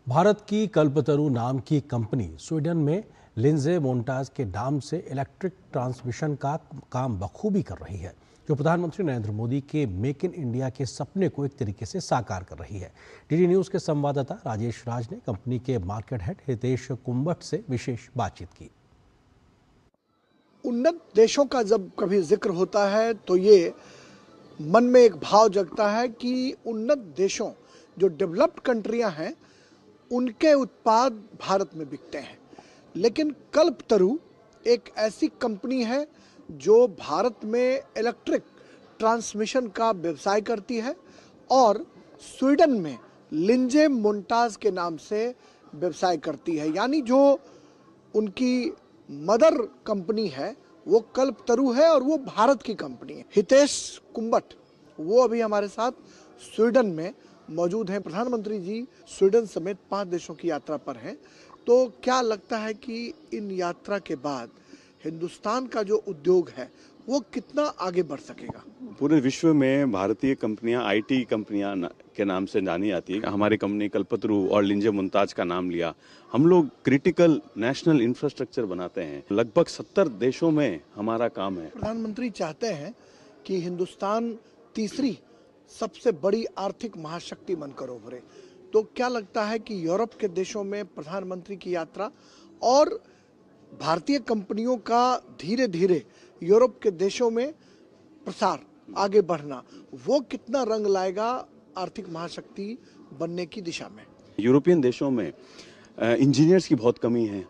भारत की कल्पतरू नाम की कंपनी स्वीडन में लिंजे मोन्टाज के नाम से इलेक्ट्रिक ट्रांसमिशन का काम बखूबी कर रही है, जो प्रधानमंत्री नरेंद्र मोदी के मेक इन इंडिया के सपने को एक तरीके से साकार कर रही है। डीडी न्यूज के संवाददाता राजेश राज ने कंपनी के मार्केट हेड हितेश कुंबट से विशेष बातचीत की। उन्नत देशों का जब कभी जिक्र होता है तो ये मन में एक भाव जगता है कि उन्नत देशों, जो डेवलप्ड कंट्रियां हैं, उनके उत्पाद भारत में बिकते हैं। लेकिन कल्पतरू एक ऐसी कंपनी है जो भारत में इलेक्ट्रिक ट्रांसमिशन का व्यवसाय करती है और स्वीडन में लिंजे मोन्टाज के नाम से व्यवसाय करती है। यानी जो उनकी मदर कंपनी है वो कल्पतरू है और वो भारत की कंपनी है। हितेश कुंबट वो अभी हमारे साथ स्वीडन में मौजूद हैं। प्रधानमंत्री जी स्वीडन समेत 5 देशों की यात्रा पर हैं, तो क्या लगता है कि इन यात्रा के बाद हिंदुस्तान का जो उद्योग है वो कितना आगे बढ़ सकेगा? पूरे विश्व में भारतीय कंपनियां आईटी कंपनियां के नाम से जानी जाती है। हमारी कंपनी कल्पतरू और लिंजे मुमताज का नाम लिया। हम लोग क्रिटिकल नेशनल इंफ्रास्ट्रक्चर बनाते हैं। लगभग 70 देशों में हमारा काम है। प्रधानमंत्री चाहते हैं कि हिंदुस्तान तीसरी सबसे बड़ी आर्थिक महाशक्ति बनकर उभरे, तो क्या लगता है कि यूरोप के देशों में प्रधानमंत्री की यात्रा और भारतीय कंपनियों का धीरे धीरे यूरोप के देशों में प्रसार, आगे बढ़ना, वो कितना रंग लाएगा आर्थिक महाशक्ति बनने की दिशा में? यूरोपियन देशों में इंजीनियर्स की बहुत कमी है,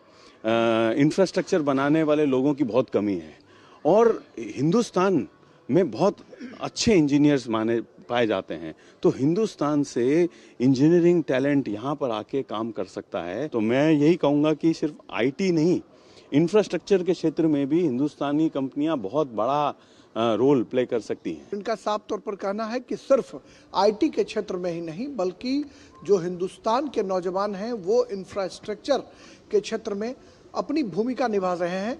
इंफ्रास्ट्रक्चर बनाने वाले लोगों की बहुत कमी है और हिंदुस्तान में बहुत अच्छे इंजीनियर्स पाए जाते हैं। तो हिंदुस्तान से इंजीनियरिंग टैलेंट यहाँ पर आके काम कर सकता है। तो मैं यही कहूँगा कि सिर्फ आईटी नहीं, इंफ्रास्ट्रक्चर के क्षेत्र में भी हिंदुस्तानी कंपनियां बहुत बड़ा रोल प्ले कर सकती हैं। इनका साफ तौर पर कहना है कि सिर्फ आईटी के क्षेत्र में ही नहीं, बल्कि जो हिंदुस्तान के नौजवान हैं वो इंफ्रास्ट्रक्चर के क्षेत्र में अपनी भूमिका निभा रहे हैं।